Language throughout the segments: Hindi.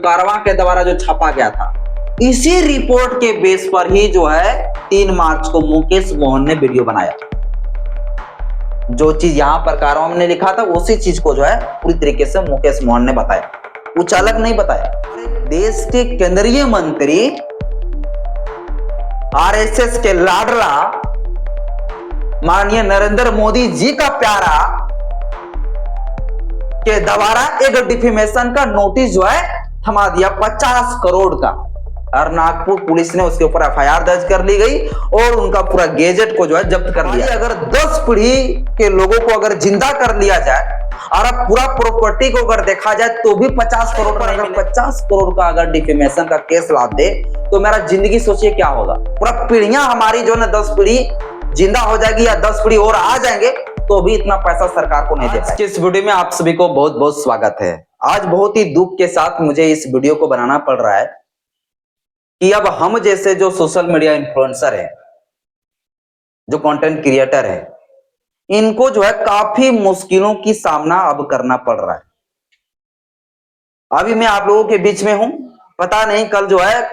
कारवां के द्वारा जो छापा गया था, इसी रिपोर्ट के बेस पर ही जो है 3 मार्च को मुकेश मोहन ने वीडियो बनाया। जो चीज यहां पर कारवां ने लिखा था उसी चीज को जो है पूरी तरीके से मुकेश मोहन ने बताया, कुछ अलग नहीं बताया। देश के केंद्रीय मंत्री आरएसएस के लाडला माननीय नरेंद्र मोदी जी का प्यारा के द्वारा एक डिफेमेशन का नोटिस जो है थमा दिया 50 करोड़ का, और नागपुर पुलिस ने उसके ऊपर एफआईआर दर्ज कर ली गई और उनका पूरा गैजेट को जो है जब्त कर लिया। अगर 10 पीढ़ी के लोगों को अगर जिंदा कर लिया जाए और अब पूरा प्रॉपर्टी को अगर देखा जाए तो भी 50 करोड़ का, अगर 50 करोड़ का अगर डिफेमेशन का केस ला दे तो मेरा जिंदगी सोचिए क्या होगा। पूरा पीढ़ियां हमारी जो है 10 पीढ़ी जिंदा हो जाएगी या 10 पीढ़ी और आ जाएंगे तो भी इतना पैसा सरकार को नहीं दे पाएगी। इस वीडियो में आप सभी को बहुत बहुत स्वागत है। आज बहुत ही दुख के साथ मुझे इस वीडियो को बनाना पड़ रहा है कि अब हम जैसे जो सोशल मीडिया इन्फ्लुएंसर है, जो कंटेंट क्रिएटर है, इनको जो है काफी मुश्किलों की सामना अब करना पड़ रहा है। अभी मैं आप लोगों के बीच में हूं, पता नहीं कल जो है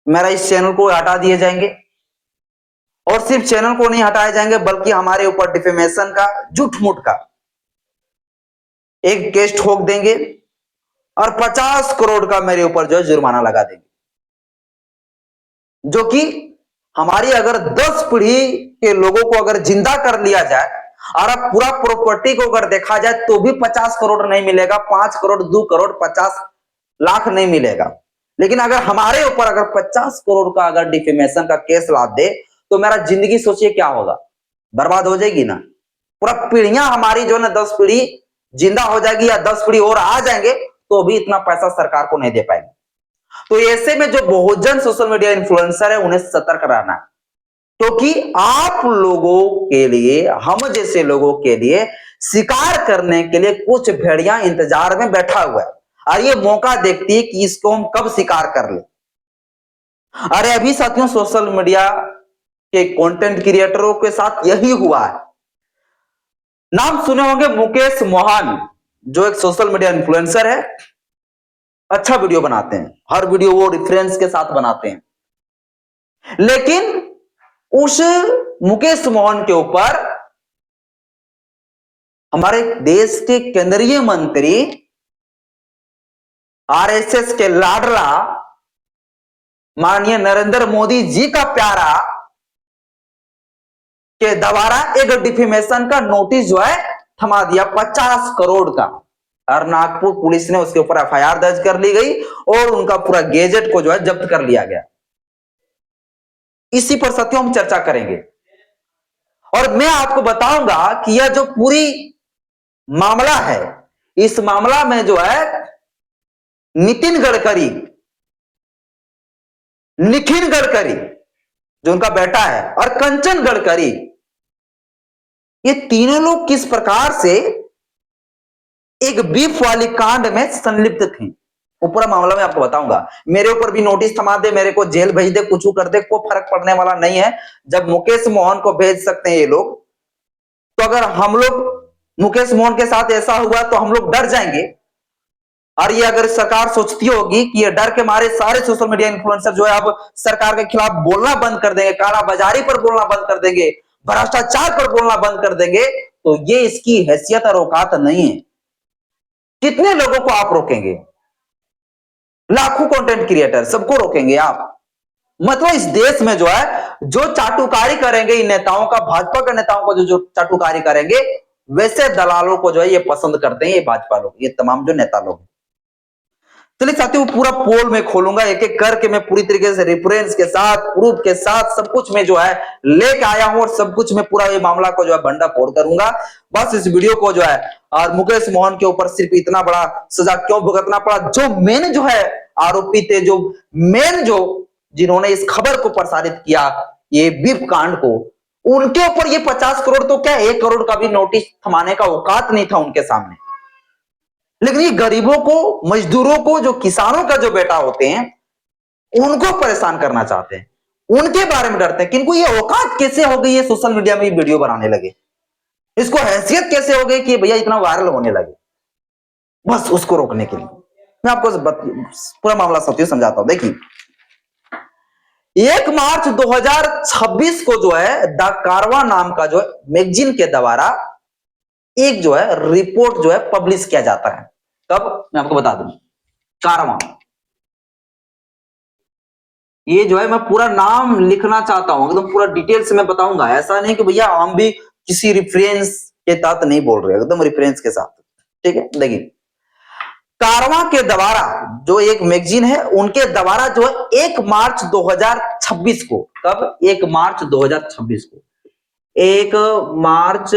मेरा इस चैनल को हटा दिए जाएंगे, और सिर्फ चैनल को नहीं हटाए जाएंगे बल्कि हमारे ऊपर डिफेमेशन का, झूठ मूठ का एक केस ठोक देंगे और 50 करोड़ का मेरे ऊपर जो है जुर्माना लगा देंगे, जो कि हमारी अगर 10 पीढ़ी के लोगों को अगर जिंदा कर लिया जाए और अब पूरा प्रॉपर्टी को अगर देखा जाए तो भी 50 करोड़ नहीं मिलेगा, 5 करोड़ 2 करोड़ 50 लाख नहीं मिलेगा। लेकिन अगर हमारे ऊपर अगर 50 करोड़ का अगर डिफेमेशन का केस ला दे तो मेरा जिंदगी सोचिए क्या होगा, बर्बाद हो जाएगी ना। पूरा पीढ़ियां हमारी जो है 10 पीढ़ी जिंदा हो जाएगी या 10 पीढ़ी और आ जाएंगे तो भी इतना पैसा सरकार को नहीं दे पाएंगे। तो ऐसे में जो बहुजन सोशल मीडिया इन्फ्लुएंसर है उन्हें सतर्क रहना है, क्योंकि आप लोगों के लिए, हम जैसे लोगों के लिए शिकार करने के लिए कुछ भेड़िया इंतजार में बैठा हुआ है और ये मौका देखती है कि इसको हम कब शिकार कर ले। अरे अभी साथियों सोशल मीडिया के कंटेंट क्रिएटरों के साथ यही हुआ है। नाम सुने होंगे मुकेश मोहन, जो एक सोशल मीडिया इन्फ्लुएंसर है, अच्छा वीडियो बनाते हैं, हर वीडियो वो रेफरेंस के साथ बनाते हैं। लेकिन उस मुकेश मोहन के ऊपर हमारे देश के केंद्रीय मंत्री आरएसएस के लाडला माननीय नरेंद्र मोदी जी का प्यारा के द्वारा एक डिफेमेशन का नोटिस जो है थमा दिया 50 करोड़ का, और नागपुर पुलिस ने उसके ऊपर एफआईआर दर्ज कर ली गई और उनका पूरा गैजेट को जो है जब्त कर लिया गया। इसी पर साथियों हम चर्चा करेंगे और मैं आपको बताऊंगा कि यह जो पूरी मामला है, इस मामला में जो है नितिन गडकरी, निखिल गडकरी जो उनका बेटा है, और कंचन गडकरी, ये तीनों लोग किस प्रकार से एक बीफ वाली कांड में संलिप्त थे, वो पूरा मामला मैं आपको बताऊंगा। मेरे ऊपर भी नोटिस थमा दे, मेरे को जेल भेज दे, कुछ कर दे, कोई फर्क पड़ने वाला नहीं है। जब मुकेश मोहन को भेज सकते हैं ये लोग, तो अगर हम लोग मुकेश मोहन के साथ ऐसा हुआ तो हम लोग डर जाएंगे। और ये अगर सरकार सोचती होगी कि ये डर के मारे सारे सोशल मीडिया इन्फ्लुएंसर जो है अब सरकार के खिलाफ बोलना बंद कर देंगे, कालाबाजारी पर बोलना बंद कर देंगे, भ्रष्टाचार पर बोलना बंद कर देंगे, तो ये इसकी हैसियत और औकात नहीं है। कितने लोगों को आप रोकेंगे? लाखों कंटेंट क्रिएटर, सबको रोकेंगे आप? मतलब इस देश में जो है जो चाटुकारी करेंगे इन नेताओं का, भाजपा के नेताओं को जो चाटुकारी करेंगे, वैसे दलालों को जो है ये पसंद करते हैं, ये भाजपा लोग, ये तमाम जो नेता लोग। चलिए साथियों पूरा पोल में खोलूंगा, एक एक करके मैं पूरी तरीके से रेफरेंस के साथ, प्रूफ के साथ सब कुछ मैं जो है लेके आया हूं और सब कुछ मैं पूरा ये मामला को जो है भंडा फोड़ करूंगा। बस इस वीडियो को जो है, और मुकेश मोहन के ऊपर सिर्फ इतना बड़ा सजा क्यों भुगतना पड़ा, जो मेन जो है आरोपी थे, जो मेन जो जिन्होंने इस खबर को प्रसारित किया, ये बीफ कांड को, उनके ऊपर ये 50 करोड़ तो क्या 1 करोड़ का भी नोटिस थमाने का औकात नहीं था उनके सामने। लेकिन ये गरीबों को, मजदूरों को, जो किसानों का जो बेटा होते हैं, उनको परेशान करना चाहते हैं, उनके बारे में डरते हैं। किनको ये औकात कैसे हो गई है सोशल मीडिया में वीडियो बनाने लगे, इसको हैसियत कैसे हो गई कि भैया इतना वायरल होने लगे, बस उसको रोकने के लिए। मैं आपको पूरा मामला समझाता हूं। देखिए 1 मार्च 2026 को जो है द कारवां नाम का जो है मैगजीन के द्वारा एक जो है रिपोर्ट जो है पब्लिश किया जाता है। कब, मैं आपको बता दूं, कारवां। ये जो है मैं पूरा नाम लिखना चाहता हूं, एकदम पूरा डिटेल से मैं बताऊंगा। ऐसा नहीं कि भैया हम भी किसी रेफरेंस के तहत नहीं बोल रहे, एकदम रेफरेंस के साथ। ठीक है, देखिए कारवां के द्वारा जो एक मैगजीन है उनके द्वारा जो है 1 मार्च 2026 को, कब, 1 मार्च 2026 को, 1 मार्च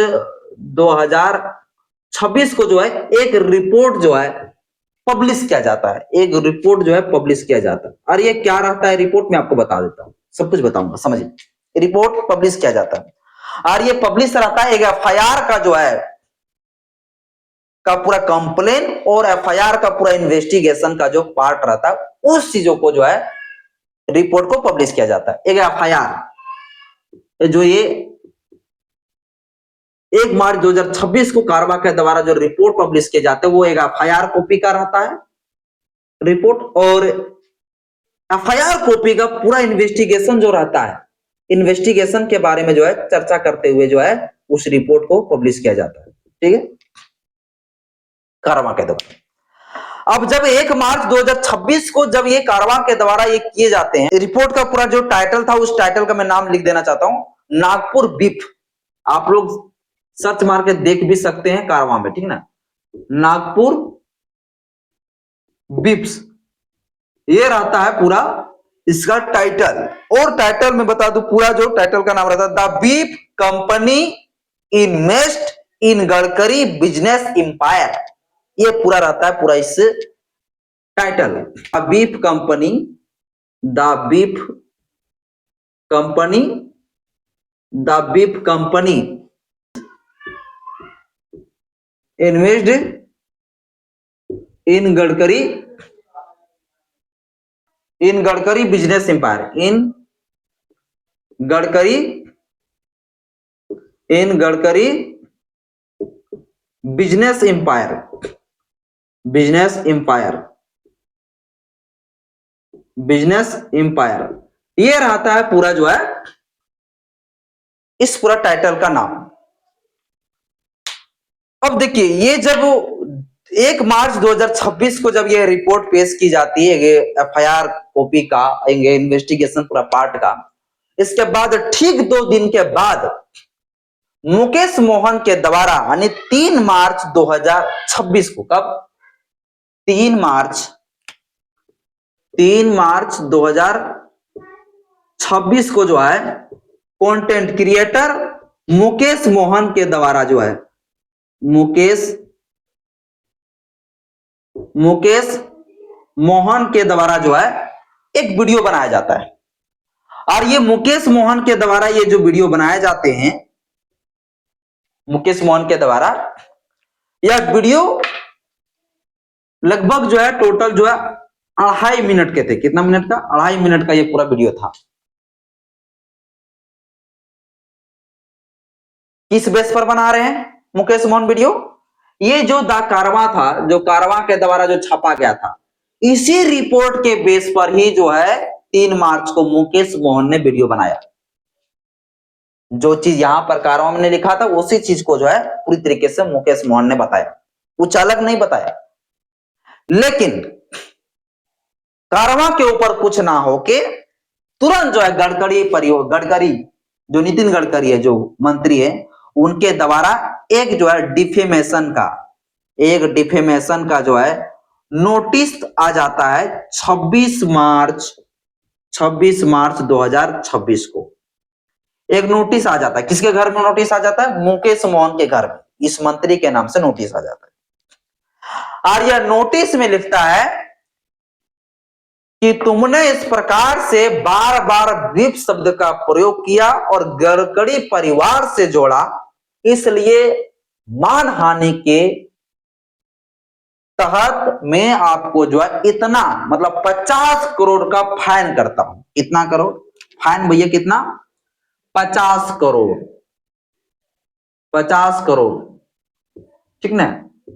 2026 को जो है एक रिपोर्ट जो है पब्लिश किया जाता है। एक रिपोर्ट जो है पब्लिश किया जाता है। और ये क्या रहता है रिपोर्ट, में आपको बता देता हूं, सब कुछ बताऊंगा, समझिए। रिपोर्ट पब्लिश किया जाता है और ये पब्लिश रहता है एक एफआईआर का जो है का पूरा कंप्लेन और एफआईआर का पूरा इन्वेस्टिगेशन का जो पार्ट रहता है उस चीजों को जो है रिपोर्ट को पब्लिश किया जाता है। एक एफआईआर जो ये 1 मार्च 2026 को कारवां के द्वारा जो रिपोर्ट पब्लिश किए जाते हैं वो एक एफआईआर कॉपी का रहता है रिपोर्ट, और एफआईआर कॉपी का पूरा इन्वेस्टिगेशन जो रहता है, इन्वेस्टिगेशन के बारे में जो है चर्चा करते हुए जो है उस रिपोर्ट को पब्लिश किया जाता है। ठीक है, कारवां के द्वारा। अब जब 1 मार्च 2026 को जब ये कारवां के द्वारा ये किए जाते हैं, रिपोर्ट का पूरा जो टाइटल था उस टाइटल का मैं नाम लिख देना चाहता हूं, नागपुर बीफ। आप लोग सर्च मार के देख भी सकते हैं कारवां में, ठीक ना, नागपुर बीफ्स, ये रहता है पूरा इसका टाइटल। और टाइटल में बता दूं, पूरा जो टाइटल का नाम रहता है the beef company invest in Gadkari business empire, ये पूरा रहता है पूरा इस title. The beef company, the beef company, the beef company invest in Gadkari, in Gadkari business empire, in Gadkari, in Gadkari business empire, business empire, business empire, ये रहता है पूरा जो है इस पूरा टाइटल का नाम। अब देखिए ये जब 1 मार्च 2026 को जब ये रिपोर्ट पेश की जाती है एफआईआर कॉपी का, इन्वेस्टिगेशन पूरा पार्ट का, इसके बाद ठीक 2 दिन के बाद मुकेश मोहन के द्वारा यानी 3 मार्च 2026 को, कब, 3 मार्च 2026 को जो है कंटेंट क्रिएटर मुकेश मोहन के द्वारा जो है मुकेश मोहन के द्वारा जो है एक वीडियो बनाया जाता है। और ये मुकेश मोहन के द्वारा ये जो वीडियो बनाए जाते हैं, मुकेश मोहन के द्वारा यह वीडियो लगभग जो है टोटल जो है 2.5 मिनट के थे। कितना मिनट का? 2.5 मिनट का ये पूरा वीडियो था। किस बेस पर बना रहे हैं मुकेश मोहन वीडियो? ये जो द कारवां था, जो कारवां के द्वारा जो छापा गया था, इसी रिपोर्ट के बेस पर ही जो है 3 मार्च को मुकेश मोहन ने वीडियो बनाया। जो चीज यहां पर कारवां में लिखा था उसी चीज को जो है पूरी तरीके से मुकेश मोहन ने बताया, कुछ अलग नहीं बताया। लेकिन कारवां के ऊपर कुछ ना होके तुरंत जो है गडकरी जो नितिन गडकरी है, जो मंत्री है, उनके द्वारा एक जो है डिफेमेशन का जो है नोटिस आ जाता है 26 मार्च 2026 को। एक नोटिस आ जाता है। किसके घर में नोटिस आ जाता है? मुकेश मोहन के घर में, इस मंत्री के नाम से नोटिस आ जाता है। और यह नोटिस में लिखता है कि तुमने इस प्रकार से बार बार बीफ शब्द का प्रयोग किया और गडकरी परिवार से जोड़ा, इसलिए मानहानि के तहत मैं आपको जो है इतना मतलब 50 करोड़ का फाइन करता हूं। कितना करोड़ फाइन भैया? कितना? 50 करोड़, 50 करोड़, ठीक ना।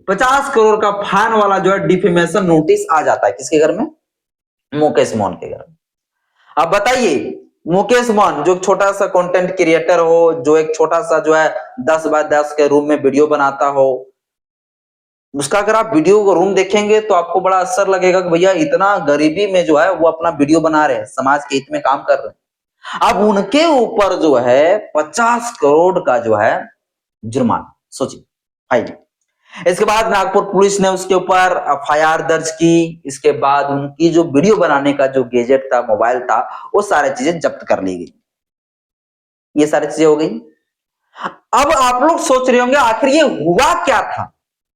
50 करोड़ का फाइन वाला जो है डिफेमेशन नोटिस आ जाता है किसके घर में? मुकेश मोहन के घर में। अब बताइए, मुकेश मोहन जो छोटा सा कंटेंट क्रिएटर हो, जो एक छोटा सा जो है 10 बाय 10 के रूम में वीडियो बनाता हो, उसका अगर आप वीडियो को रूम देखेंगे तो आपको बड़ा असर लगेगा कि भैया इतना गरीबी में जो है वो अपना वीडियो बना रहे हैं, समाज के हित में काम कर रहे हैं। अब उनके ऊपर जो है 50 करोड़ का जो है जुर्माना, सोचिए फाइन। इसके बाद नागपुर पुलिस ने उसके ऊपर एफआईआर दर्ज की। इसके बाद उनकी जो वीडियो बनाने का जो गैजेट था, मोबाइल था, वो सारी चीजें जब्त कर ली गई। ये सारी चीजें हो गई। अब आप लोग सोच रहे होंगे आखिर ये हुआ क्या था,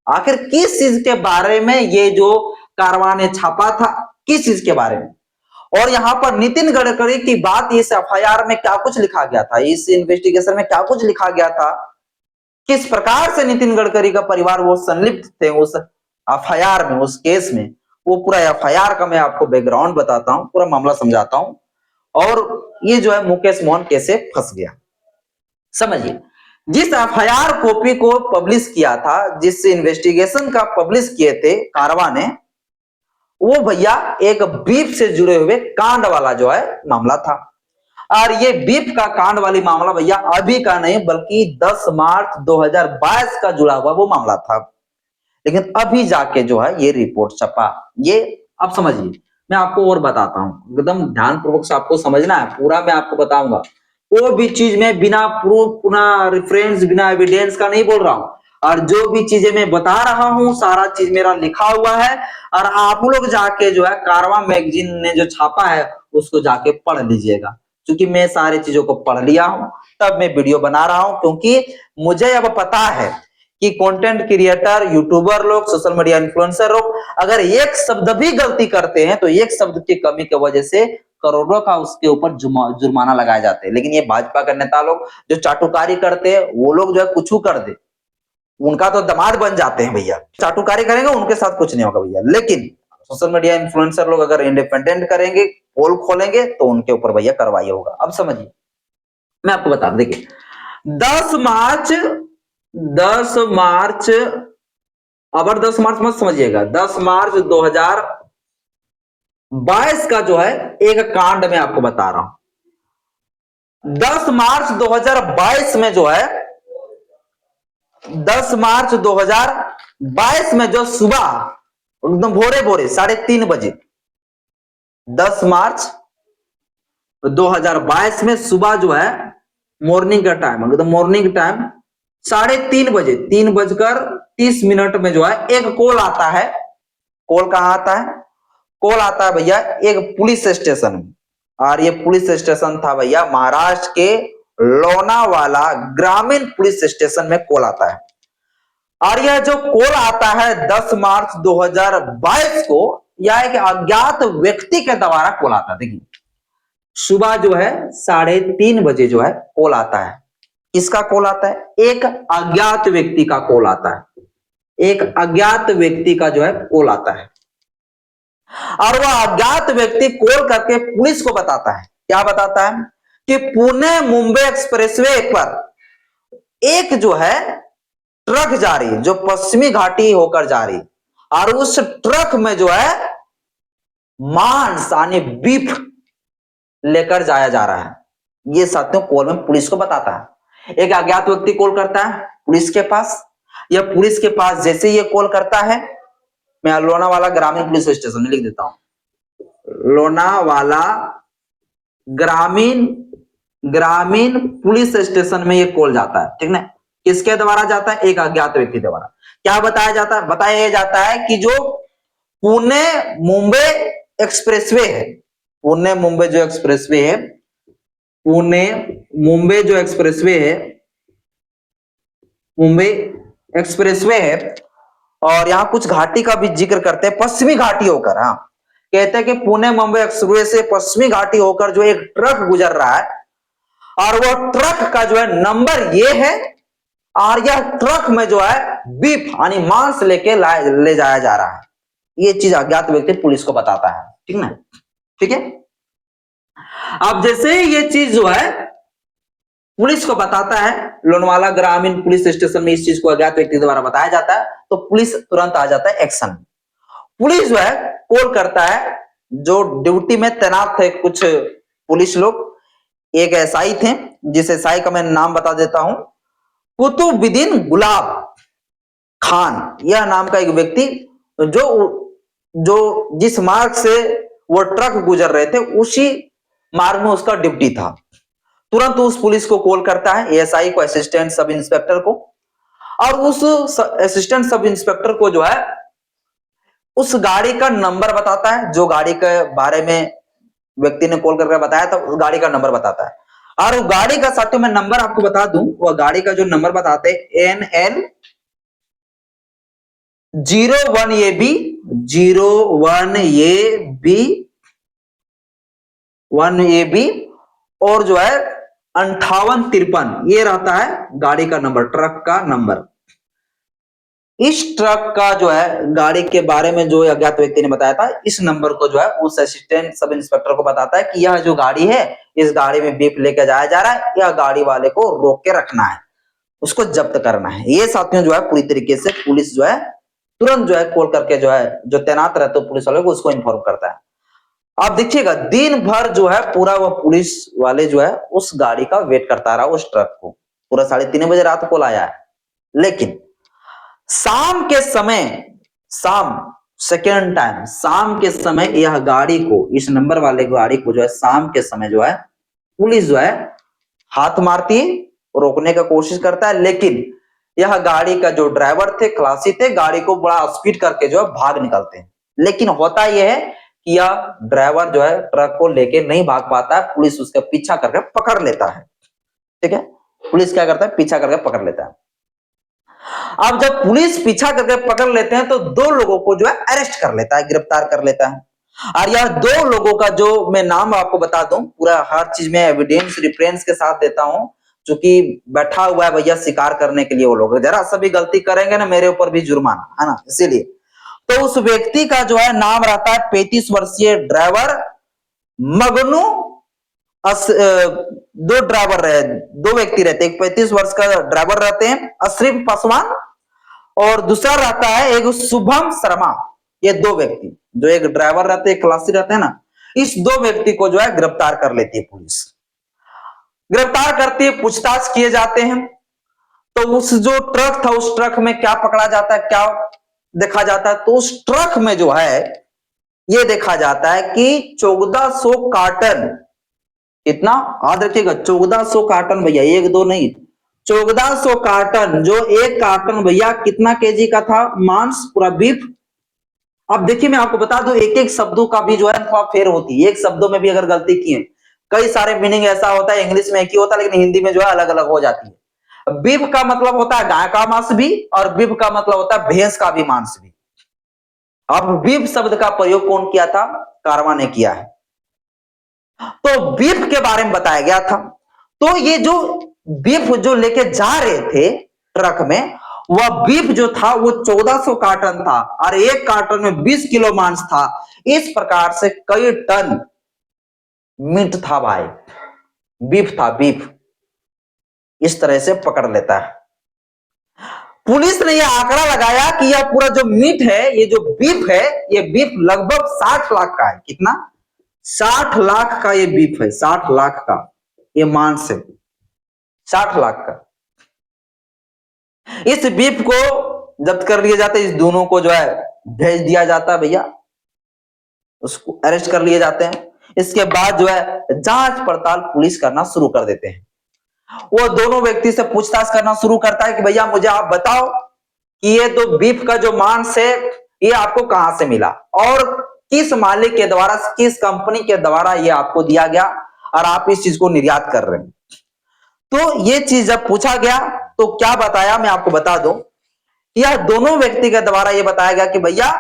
आखिर किस चीज के बारे में ये जो कारवां ने छापा था, किस चीज के बारे में। और यहां पर नितिन गडकरी की बात, इस एफआईआर में क्या कुछ लिखा गया था, इस इन्वेस्टिगेशन में क्या कुछ लिखा गया था, किस प्रकार से नितिन गडकरी का परिवार वो संलिप्त थे उस एफआईआर में, उस केस में, वो पूरा एफआईआर का मैं आपको बैकग्राउंड बताता हूं, पूरा मामला समझाता हूं, और ये जो है मुकेश मोहन कैसे फंस गया समझिए। जिस एफआईआर कॉपी को पब्लिश किया था, जिस इन्वेस्टिगेशन का पब्लिश किए थे कारवां ने, वो भैया एक बीफ से जुड़े हुए कांड वाला जो है मामला था। और ये बीफ का कांड वाली मामला भैया अभी का नहीं बल्कि 10 मार्च 2022 का जुड़ा हुआ वो मामला था। लेकिन अभी जाके जो है ये रिपोर्ट छपा। ये अब समझिए, मैं आपको और बताता हूं, एकदम ध्यानपूर्वक से आपको समझना है, पूरा मैं आपको बताऊंगा। कोई भी चीज में बिना प्रूफ, बिना रेफरेंस, बिना एविडेंस का नहीं बोल रहा हूं। और जो भी चीजें मैं बता रहा हूं सारा चीज मेरा लिखा हुआ है, और आप लोग जाके जो है कारवां मैगजीन ने जो छापा है उसको जाके पढ़ लीजिएगा। क्योंकि मैं सारी चीजों को पढ़ लिया हूं, तब मैं वीडियो बना रहा हूं, क्योंकि मुझे अब पता है कि कंटेंट क्रिएटर, यूट्यूबर लोग, सोशल मीडिया इन्फ्लुएंसर लोग अगर एक शब्द भी गलती करते हैं तो एक शब्द की कमी की वजह से करोड़ों का उसके ऊपर जुर्माना लगाए जाते हैं। लेकिन ये भाजपा के नेता लोग जो चाटुकारी करते हैं, वो लोग जो है कुछ कर दे, उनका तो दामाद बन जाते हैं भैया। चाटुकारी करेंगे उनके साथ कुछ नहीं होगा भैया। लेकिन सोशल मीडिया इन्फ्लुएंसर लोग अगर इंडिपेंडेंट करेंगे, पोल खोलेंगे, तो उनके ऊपर भैया कार्रवाई होगा। अब समझिए, मैं आपको बता दूं, देखिए 10 मार्च, अब 10 मार्च मत समझिएगा, 10 मार्च 2022 का जो है एक कांड मैं आपको बता रहा हूं। 10 मार्च 2022 में जो है, 10 मार्च 2022 में जो सुबह एकदम भोरे भोरे 3:30 बजे, 10 मार्च 2022 में सुबह जो है मॉर्निंग का टाइम, एकदम मॉर्निंग टाइम 3:30 बजे, 3:30 में जो है एक कॉल आता है। कॉल कहां आता है? कॉल आता है भैया एक पुलिस स्टेशन में। और ये पुलिस स्टेशन था भैया महाराष्ट्र के लोनावाला ग्रामीण पुलिस स्टेशन में कॉल आता है। और यह जो कॉल आता है 10 मार्च 2022 को, यह एक अज्ञात व्यक्ति के द्वारा कॉल आता है। देखिए सुबह जो है 3:30 बजे जो है कॉल आता है। किसका कॉल आता है? एक अज्ञात व्यक्ति का कॉल आता है। एक अज्ञात व्यक्ति का जो है कॉल आता है, और वह अज्ञात व्यक्ति कॉल करके पुलिस को बताता है, क्या बताता है कि पुणे मुंबई एक्सप्रेसवे पर एक जो है ट्रक जा रही है, जो पश्चिमी घाटी होकर जा रही, और उस ट्रक में जो है मांस यानी बीफ लेकर जाया जा रहा है। ये साथियों कॉल में पुलिस को बताता है। एक अज्ञात व्यक्ति कॉल करता है पुलिस के पास। यह पुलिस के पास जैसे ये कॉल करता है, मैं लोनावाला ग्रामीण पुलिस स्टेशन में लिख देता हूं, लोनावाला ग्रामीण पुलिस स्टेशन में ये कॉल जाता है, ठीक ना। किसके द्वारा जाता है? एक अज्ञात व्यक्ति द्वारा। क्या बताया जाता है? बताया जाता है कि जो पुणे मुंबई एक्सप्रेसवे है, पुणे मुंबई जो एक्सप्रेसवे है, पुणे मुंबई जो एक्सप्रेसवे है, मुंबई एक्सप्रेसवे है, और यहां कुछ घाटी का भी जिक्र करते हैं, पश्चिमी घाटी होकर। हाँ, कहते हैं कि पुणे मुंबई एक्सप्रेसवे से पश्चिमी घाटी होकर जो एक ट्रक गुजर रहा है, और वह ट्रक का जो है नंबर ये है, और यह ट्रक में जो है बीफ यानी मांस लेके ले जाया जा रहा है। ये चीज अज्ञात व्यक्ति पुलिस को बताता है, ठीक ना। ठीक है, अब जैसे ये चीज जो है पुलिस को बताता है, लोनावाला ग्रामीण पुलिस स्टेशन में इस चीज को अज्ञात व्यक्ति द्वारा बताया जाता है, तो पुलिस तुरंत आ जाता है एक्शन में। पुलिस जो है कॉल करता है, जो ड्यूटी में तैनात थे कुछ पुलिस लोग, एक एसआई थे, जिस एसआई का मैं नाम बता देता हूं, कुतुबुद्दीन गुलाब खान, यह नाम का एक व्यक्ति, जो जो जिस मार्ग से वो ट्रक गुजर रहे थे उसी मार्ग में उसका ड्यूटी था। तुरंत उस पुलिस को कॉल करता है, एएसआई को, असिस्टेंट सब इंस्पेक्टर को, और उस असिस्टेंट सब इंस्पेक्टर को जो है उस गाड़ी का नंबर बताता है, जो गाड़ी के बारे में व्यक्ति ने कॉल करके बताया था उस गाड़ी का नंबर बताता है। और वो गाड़ी का, साथियों मैं नंबर आपको बता दूं, वह गाड़ी का जो नंबर बताते NL 01AB 1AB और जो है 5853, ये रहता है गाड़ी का नंबर, ट्रक का नंबर। इस ट्रक का जो है गाड़ी के बारे में जो अज्ञात व्यक्ति ने बताया था, इस नंबर को जो है उस असिस्टेंट सब इंस्पेक्टर को बताता है कि यह जो गाड़ी है, इस गाड़ी में बीफ लेके जाया जा रहा है, यह गाड़ी वाले को रोक के रखना है, उसको जब्त करना है। ये साथियों जो है पूरी तरीके से पुलिस जो है तुरंत जो है कॉल करके जो है जो तैनात रहते पुलिस वाले को उसको इन्फॉर्म करता है। आप देखिएगा दिन भर जो है पूरा वो पुलिस वाले जो है उस गाड़ी का वेट करता रहा, उस ट्रक को, पूरा 3:30 बजे रात को लाया है। लेकिन शाम के समय, सेकेंड टाइम शाम के समय यह गाड़ी को, इस नंबर वाले गाड़ी को जो है शाम के समय जो है पुलिस जो है हाथ मारती है, रोकने का कोशिश करता है, लेकिन यह गाड़ी का जो ड्राइवर थे, खलासी थे, गाड़ी को बड़ा स्पीड करके जो है भाग निकलते हैं। लेकिन होता यह है कि यह ड्राइवर जो है ट्रक को लेके नहीं भाग पाता है, पुलिस उसका पीछा करके पकड़ लेता है। ठीक है, पुलिस क्या करता है, पीछा करके पकड़ लेता है। अब जब पुलिस पीछा करके पकड़ लेते हैं तो 2 लोगों को जो है अरेस्ट कर लेता है, गिरफ्तार कर लेता है। और यह 2 लोगों का जो मैं नाम आपको बता दूं, पूरा हर चीज में एविडेंस रेफरेंस के साथ देता हूं, क्योंकि बैठा हुआ है भैया शिकार करने के लिए वो लोग, जरा सभी गलती करेंगे ना मेरे ऊपर भी जुर्माना है ना, इसीलिए। तो उस व्यक्ति का जो है नाम रहता है 35 वर्षीय ड्राइवर मगनू 2 ड्राइवर रहे, 2 व्यक्ति रहते हैं, एक 35 वर्ष का ड्राइवर रहते हैं अशरीफ पासवान, और दूसरा रहता है एक शुभम शर्मा। ये 2 व्यक्ति जो एक ड्राइवर रहते हैं, खलासी रहते हैं ना, इस 2 व्यक्ति को जो है गिरफ्तार कर लेती है पुलिस। गिरफ्तार करती है, पूछताछ किए जाते हैं, तो उस जो ट्रक था उस ट्रक में क्या पकड़ा जाता है, क्या देखा जाता है, तो उस ट्रक में जो है ये देखा जाता है कि 1400 कार्टन, कितना याद रखिएगा, 1400 कार्टन भैया, 1-2 नहीं, 1400 कार्टन, जो एक कार्टन भैया कितना केजी का था, मांस, पूरा बीफ। अब देखिए मैं आपको बता दूं, एक एक शब्दों का भी जो है फेर होती है, एक शब्दों में भी अगर गलती किए, कई सारे मीनिंग ऐसा होता है, इंग्लिश में एक ही होता है लेकिन हिंदी में जो है अलग अलग हो जाती है। बीफ का मतलब होता है गाय का मांस भी, और बीफ का मतलब होता है भैंस का भी मांस भी। अब बीफ शब्द का प्रयोग कौन किया था, कारवां ने किया है। तो बीफ के बारे में बताया गया था। तो ये जो बीफ जो लेके जा रहे थे ट्रक में, वह बीफ जो था वो 1400 कार्टन था, और एक कार्टन में 20 किलो मांस था। इस प्रकार से कई टन मीट था भाई, बीफ था, बीफ। इस तरह से पकड़ लेता है। पुलिस ने यह आंकड़ा लगाया कि यह पूरा जो मीट है, ये जो बीफ है, ये बीफ लगभग 60 लाख का है। कितना? 60 लाख का ये बीफ है, 60 लाख का ये मांस है, 60 लाख का। इस बीफ को जब्त कर लिया जाता है, इस दोनों को जो है भेज दिया जाता है भैया, उसको अरेस्ट कर लिए जाते हैं। इसके बाद जो है जांच पड़ताल पुलिस करना शुरू कर देते हैं। वो दोनों व्यक्ति से पूछताछ करना शुरू करता है कि भैया मुझे आप बताओ कि ये तो बीफ का जो मांस है ये आपको कहां से मिला, और किस मालिक के द्वारा, किस कंपनी के द्वारा ये आपको दिया गया, और आप इस चीज को निर्यात कर रहे हैं। तो ये चीज जब पूछा गया तो क्या बताया, मैं आपको बता दूं, यह दोनों व्यक्ति के द्वारा ये बताया गया कि भैया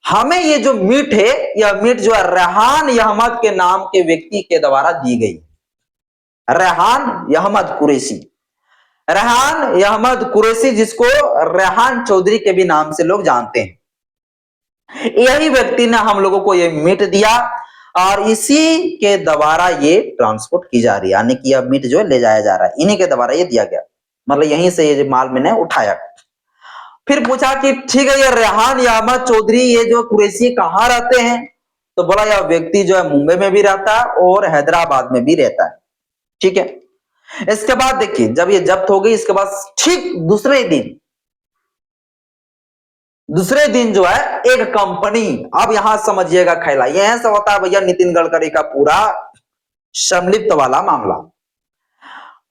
हमें ये जो मीट है, यह मीट जो है रेहान अहमद के नाम के व्यक्ति के द्वारा दी गई। रेहान अहमद कुरैशी, रेहान अहमद कुरैशी, जिसको रेहान चौधरी के भी नाम से लोग जानते हैं, यही व्यक्ति ने हम लोगों को ये मीट दिया, और इसी के द्वारा ये ट्रांसपोर्ट की जा रही है, यानी कि यह मीट जो है ले जाया जा रहा है, इन्हीं के द्वारा ये दिया गया, मतलब यहीं से ये माल मैंने उठाया। फिर पूछा कि ठीक है, ये रेहान या अहमद चौधरी ये जो कुरैशी कहाँ रहते हैं? तो बोला यह व्यक्ति जो है मुंबई में भी रहता है और हैदराबाद में भी रहता है। ठीक है, इसके बाद देखिए जब ये जब्त हो गई, इसके बाद ठीक दूसरे दिन जो है एक कंपनी, अब यहां समझिएगा खैला, ये ऐसा होता है भैया नितिन गडकरी का पूरा सम्मिलित वाला मामला।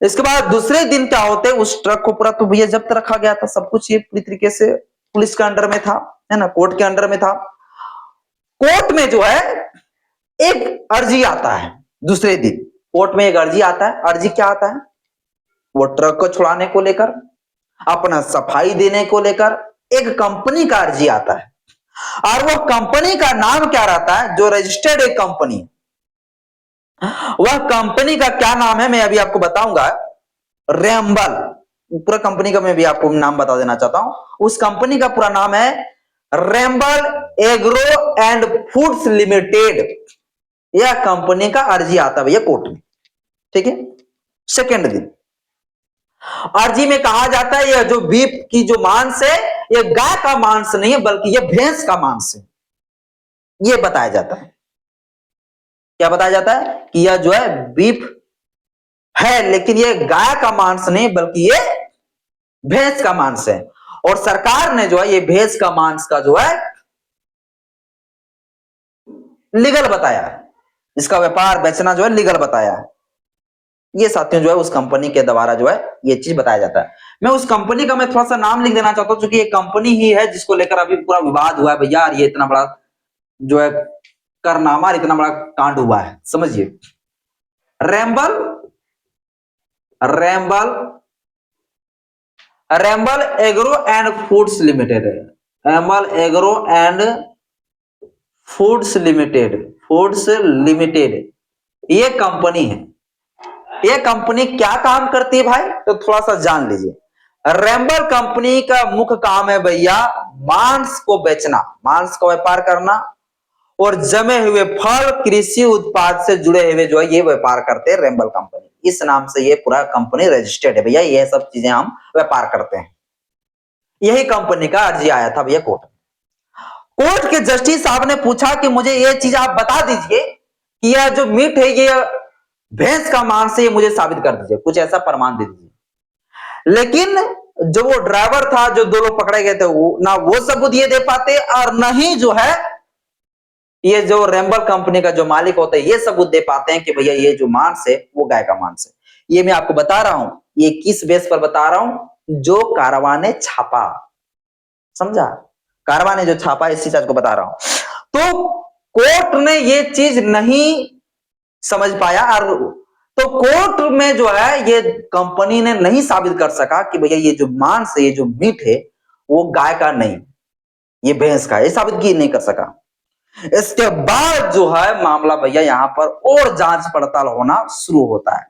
इसके बाद दूसरे दिन क्या होते, उस ट्रक को पूरा तो भैया जब्त रखा गया था, सब कुछ ये पूरी तरीके से पुलिस के अंडर में था, है ना, कोर्ट के अंडर में था। कोर्ट में जो है एक अर्जी आता है, दूसरे दिन कोर्ट में एक अर्जी आता है। अर्जी क्या आता है? वो ट्रक को छुड़ाने को लेकर, अपना सफाई देने को लेकर एक कंपनी का अर्जी आता है। और वो कंपनी का नाम क्या रहता है? जो रजिस्टर्ड एक कंपनी, वह कंपनी का क्या नाम है मैं अभी आपको बताऊंगा। रेम्बल, पूरा कंपनी का मैं भी आपको नाम बता देना चाहता हूं। उस कंपनी का पूरा नाम है रेम्बल एग्रो एंड फूड्स लिमिटेड। यह कंपनी का अर्जी आता है भैया कोर्ट में। ठीक है, सेकेंड दिन अर्जी में कहा जाता है यह जो बीफ की जो मांस है, यह गाय का मांस नहीं है बल्कि यह भैंस का मांस है। यह बताया जाता है। क्या बताया जाता है? कि यह जो है बीफ है लेकिन यह गाय का मांस नहीं बल्कि यह भैंस का मांस है। और सरकार ने जो है ये भैंस का मांस का जो है लीगल बताया, इसका व्यापार बेचना जो है लीगल बताया। ये साथियों जो है उस कंपनी के द्वारा जो है ये चीज बताया जाता है। मैं उस कंपनी का मैं थोड़ा सा नाम लिख देना चाहता हूं, क्योंकि ये कंपनी ही है जिसको लेकर अभी पूरा विवाद हुआ है भैया, ये इतना बड़ा जो है करनामा, इतना बड़ा कांड हुआ है, समझिए। रेम्बल रेम्बल रेम्बल एग्रो एंड फूड्स लिमिटेड है। रेम्बल एग्रो एंड फूड्स लिमिटेड ये कंपनी है। ये कंपनी क्या काम करती है भाई? तो थोड़ा सा जान लीजिए। रेम्बल कंपनी का मुख्य काम है भैया मांस को बेचना, मांस का व्यापार करना, और जमे हुए फल कृषि उत्पाद से जुड़े हुए जो है ये व्यापार करते हैं रेम्बल कंपनी। इस नाम से ये पूरा कंपनी रजिस्टर्ड है भैया, ये सब चीजें हम व्यापार करते हैं। यही कंपनी का अर्जी आया था भैया कोर्ट। कोर्ट के जस्टिस साहब ने पूछा कि मुझे ये चीज आप बता दीजिए कि यह जो मीट है ये भैंस का मांस है, ये मुझे साबित कर दीजिए, कुछ ऐसा प्रमाण दे दीजिए। लेकिन जो वो ड्राइवर था, जो दो लोग पकड़े गए थे, वो ना वो सबूत ये दे पाते और न ही जो है ये जो रेम्बल कंपनी का जो मालिक होता है ये सबूत दे पाते हैं कि भैया ये जो मांस है वो गाय का मांस है। ये मैं आपको बता रहा हूं, ये किस बेस पर बता रहा हूं? जो कारवां ने छापा, समझा? कारवां ने जो छापा इसी चीज को बता रहा हूं। तो कोर्ट ने ये चीज नहीं समझ पाया, और तो कोर्ट में जो है ये कंपनी ने नहीं साबित कर सका कि भैया ये जो मांस है, ये जो मीट है वो गाय का नहीं, ये भैंस का, ये साबित की नहीं कर सका। इसके बाद जो है मामला भैया यहां पर और जांच पड़ताल होना शुरू होता है।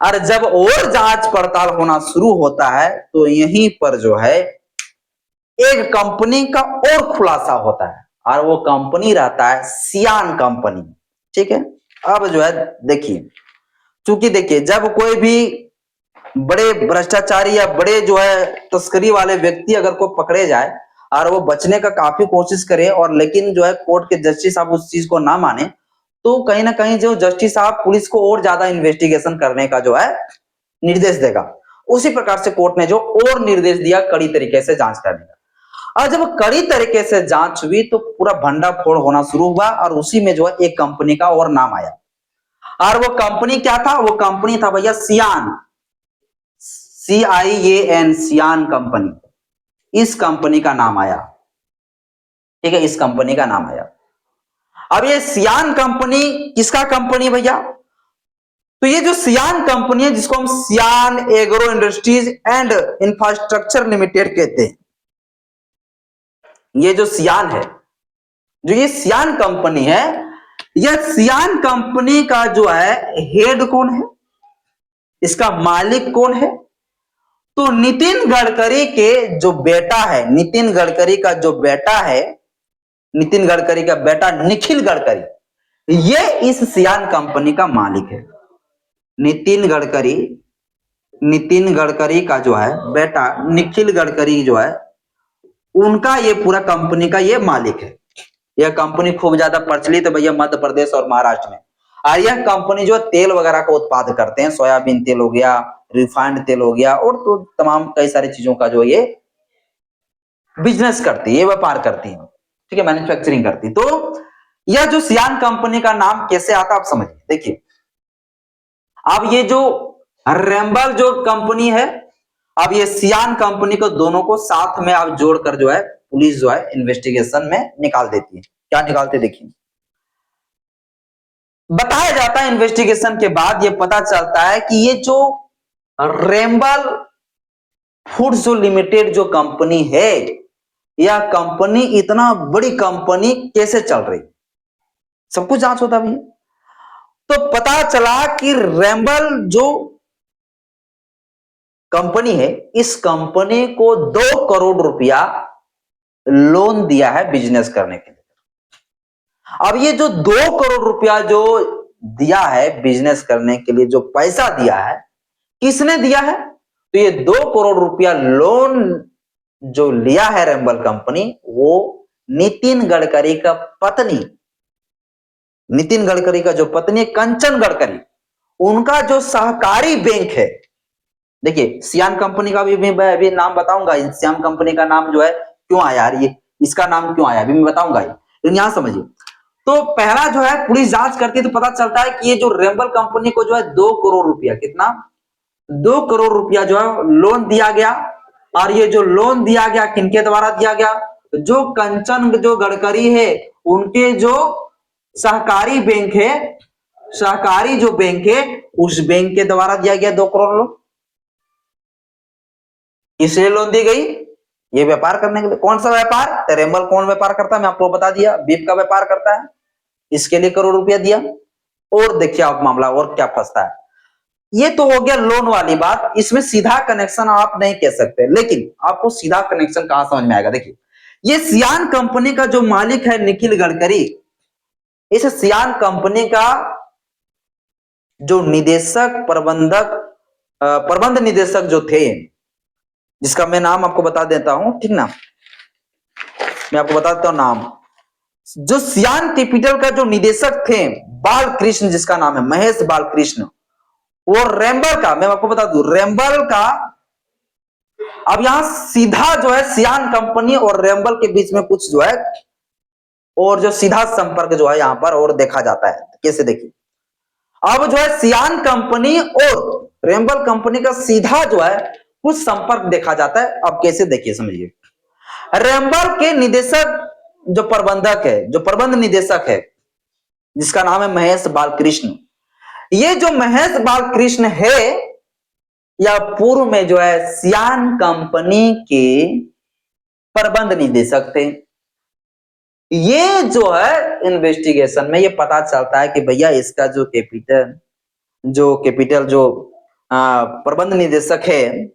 और जब और जांच पड़ताल होना शुरू होता है तो यहीं पर जो है एक कंपनी का और खुलासा होता है, और वो कंपनी रहता है सियान कंपनी। ठीक है, अब जो है देखिए, चूंकि देखिए जब कोई भी बड़े भ्रष्टाचारी या बड़े जो है तस्करी वाले व्यक्ति अगर को पकड़े जाए और वो बचने का काफी कोशिश करे, और लेकिन जो है कोर्ट के जस्टिस साहब उस चीज को ना माने, तो कहीं ना कहीं जो जस्टिस साहब पुलिस को और ज्यादा इन्वेस्टिगेशन करने का जो है निर्देश देगा। उसी प्रकार से कोर्ट ने जो और निर्देश दिया कड़ी तरीके से जांच करने का। और जब कड़ी तरीके से जांच हुई तो पूरा भंडाफोड़ होना शुरू हुआ, और उसी में जो है एक कंपनी का और नाम आया। और वो कंपनी क्या था? वो कंपनी था भैया सियान, CIAN, सियान कंपनी। इस कंपनी का नाम आया। ठीक है, इस कंपनी का नाम आया। अब ये सियान कंपनी किसका कंपनी भैया? तो ये जो सियान कंपनी है जिसको हम सियान agro industries and infrastructure limited कहते हैं, ये जो सियान है, जो ये सियान कंपनी है, यह सियान कंपनी का जो है हेड कौन है, इसका मालिक कौन है? तो नितिन गडकरी के जो बेटा है, नितिन गडकरी का जो बेटा है, नितिन गडकरी का बेटा निखिल गडकरी, ये इस सियान कंपनी का मालिक है। नितिन गडकरी नितिन गडकरी का जो है बेटा निखिल गडकरी जो है, उनका ये पूरा कंपनी का ये मालिक है। यह कंपनी खूब ज्यादा प्रचलित है भैया मध्य प्रदेश और महाराष्ट्र में। और यह कंपनी जो तेल वगैरह का उत्पाद करते हैं, सोयाबीन तेल हो गया, रिफाइंड तेल हो गया, और तो तमाम कई सारी चीजों का जो ये बिजनेस करती है, ये व्यापार करती है, ठीक है, मैन्युफैक्चरिंग करती है। तो यह जो सियान कंपनी का नाम कैसे आता आप समझिए। देखिए अब ये जो रेम्बल जो कंपनी है, अब ये सियान कंपनी को दोनों को साथ में आप जोड़कर जो है पुलिस जो है इन्वेस्टिगेशन में निकाल देती है। क्या निकालते देखिए, बताया जाता है इन्वेस्टिगेशन के बाद ये पता चलता है कि ये जो रेम्बल फूड्स जो लिमिटेड जो कंपनी है, यह कंपनी इतना बड़ी कंपनी कैसे चल रही, सब कुछ जांच होता भी है। तो पता चला कि रेम्बल जो कंपनी है, इस कंपनी को 2 करोड़ रुपया लोन दिया है बिजनेस करने के लिए। अब ये जो 2 करोड़ रुपया जो दिया है बिजनेस करने के लिए, जो पैसा दिया है, किसने दिया है? तो ये 2 करोड़ रुपया लोन जो लिया है रेम्बल कंपनी, वो नितिन गडकरी का पत्नी, नितिन गडकरी का जो पत्नी कंचन गडकरी, उनका जो सहकारी बैंक है। देखिए सियान कंपनी का भी मैं अभी नाम बताऊंगा, सियान कंपनी का नाम जो है क्यों आया यार, ये इसका नाम क्यों आया अभी मैं बताऊंगा, लेकिन यहां समझिए। तो पहला जो है पुलिस जांच करती है तो पता चलता है कि ये जो रेम्बल कंपनी को जो है 2 करोड़ रुपया, कितना 2 करोड़ रुपया जो है लोन दिया गया। और ये जो लोन दिया गया किनके द्वारा दिया गया? जो कंचन जो गडकरी है उनके जो सहकारी बैंक है, सहकारी जो बैंक है उस बैंक के द्वारा दिया गया 2 करोड़ लोन। इसलिए लोन दी गई ये व्यापार करने के लिए। कौन सा व्यापार? रेम्बल कौन व्यापार करता है मैं आपको बता दिया, बीफ का व्यापार करता है, इसके लिए करोड़ रुपया दिया। और देखिए आप मामला और क्या फंसता है। ये तो हो गया लोन वाली बात, इसमें सीधा कनेक्शन आप नहीं कह सकते, लेकिन आपको सीधा कनेक्शन कहां समझ में आएगा। देखिए ये सियान कंपनी का जो मालिक है निखिल गडकरी, इस सियान कंपनी का जो निदेशक प्रबंध निदेशक जो थे, जिसका मैं नाम आपको बता देता हूं, ठीक ना, मैं आपको बता देता हूं नाम। जो सियान कैपिटल का जो निदेशक थे बालकृष्ण, जिसका नाम है महेश बालकृष्ण, वो रेम्बल का, मैं आपको बता दूं रेम्बल का, अब यहां सीधा जो है सियान कंपनी और रेम्बल के बीच में कुछ जो है और जो सीधा संपर्क जो है यहां पर और देखा जाता है। कैसे देखिए, अब जो है सियान कंपनी और रेम्बल कंपनी का सीधा जो है कुछ संपर्क देखा जाता है। अब कैसे देखिए समझिए, रेम्बल के निदेशक जो प्रबंधक है, जो प्रबंध निदेशक है, जिसका नाम है महेश बालकृष्ण, ये जो महेश बालकृष्ण है या पूर्व में जो है सियान कंपनी के प्रबंध निदेशक थे। ये जो है इन्वेस्टिगेशन में ये पता चलता है कि भैया इसका जो कैपिटल जो प्रबंध निदेशक है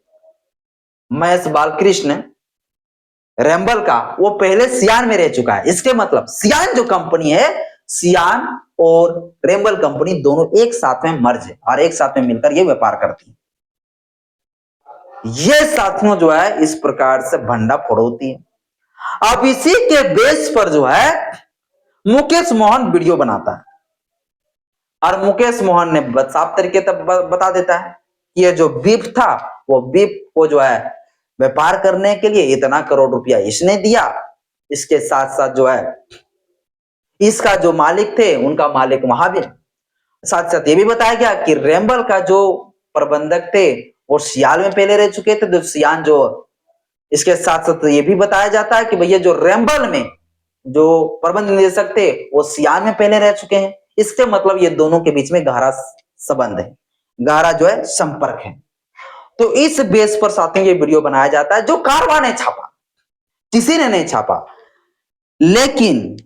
महेश बालकृष्ण रेम्बल का, वो पहले सियान में रह चुका है। इसके मतलब सियान जो कंपनी है, सियान और रेम्बल कंपनी दोनों एक साथ में मर्ज है और एक साथ में मिलकर ये व्यापार करती है। ये साथियों जो है इस प्रकार से भंडाफोड़ होती है। अब इसी के बेस पर जो है मुकेश मोहन वीडियो बनाता है और मुकेश मोहन ने साफ तरीके तक बता देता है कि ये जो बीफ था, वो बीफ को जो है व्यापार करने के लिए इतना करोड़ रुपया इसने दिया। इसके साथ साथ जो है इसका जो मालिक थे उनका मालिक वहां भी, साथ साथ ये भी बताया गया कि रेम्बल का जो प्रबंधक थे वो सियाल में पहले रह चुके थे, तो सियान जो, इसके साथ साथ ये भी बताया जाता है कि भैया जो रेम्बल में जो प्रबंध निदेशक थे वो सियान में पहले रह चुके हैं। इसके मतलब ये दोनों के बीच में गहरा संबंध है, गहरा जो है संपर्क है। तो इस बेस पर साथियों ये वीडियो बनाया जाता है, जो कारवां ने छापा, किसी ने नहीं छापा, लेकिन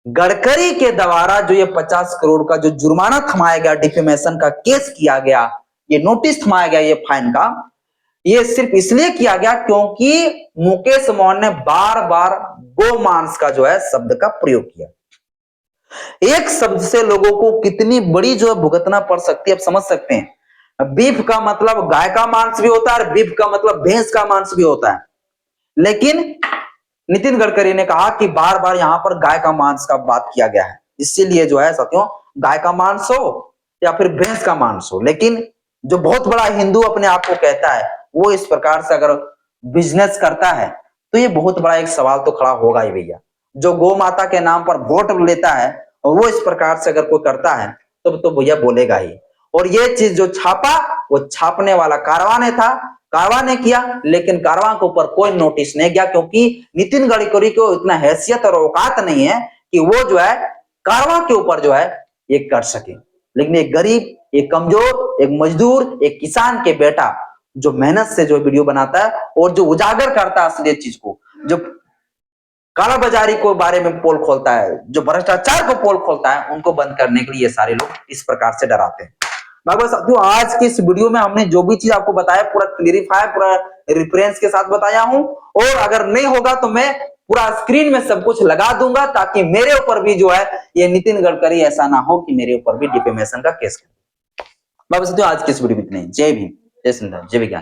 गडकरी के द्वारा जो ये 50 करोड़ का जो जुर्माना थमाया गया, डिफेमेशन का केस किया गया, ये नोटिस थमाया गया, ये फाइन का, ये सिर्फ इसलिए किया गया क्योंकि मुकेश मोहन ने बार बार गोमांस का जो है शब्द का प्रयोग किया। एक शब्द से लोगों को कितनी बड़ी जो है भुगतना पड़ सकती है आप समझ सकते हैं। बीफ का मतलब गाय का मांस भी होता है और बीफ का मतलब भैंस का मांस भी होता है। लेकिन नितिन गडकरी ने कहा कि बार बार यहां पर गाय का मांस का बात किया गया है, इसीलिए जो है साथियों गाय का मांस हो या फिर भैंस का मांस हो, लेकिन जो बहुत बड़ा हिंदू अपने आप को कहता है वो इस प्रकार से अगर बिजनेस करता है तो ये बहुत बड़ा एक सवाल तो खड़ा होगा ही भैया। जो गौ माता के नाम पर वोट लेता है और वो इस प्रकार से अगर कोई करता है तो भैया बोलेगा ही। और ये चीज जो छापा वो छापने वाला कारवां ने था, कारवां ने किया, लेकिन कारवां के ऊपर कोई नोटिस नहीं गया क्योंकि नितिन गडकरी को इतना हैसियत और औकात नहीं है कि वो जो है कारवां के ऊपर जो है ये कर सके। लेकिन एक गरीब, एक कमजोर, एक मजदूर, एक किसान के बेटा जो मेहनत से जो वीडियो बनाता है और जो उजागर करता है असली चीज को, जो कालाबाजारी को बारे में पोल खोलता है, जो भ्रष्टाचार को पोल खोलता है, उनको बंद करने के लिए ये सारे लोग इस प्रकार से डराते हैं। बाकी साथियों आज की इस वीडियो में हमने जो भी चीज आपको बताया पूरा क्लियरिफाई, पूरा रेफरेंस के साथ बताया हूं, और अगर नहीं होगा तो मैं पूरा स्क्रीन में सब कुछ लगा दूंगा ताकि मेरे ऊपर भी जो है ये नितिन गडकरी ऐसा ना हो कि मेरे ऊपर भी डिफेमेशन का केस करे। बाकी साथियों आज की इस वीडियो में इतना ही। जय भीम, जय संविधान, जय विज्ञान।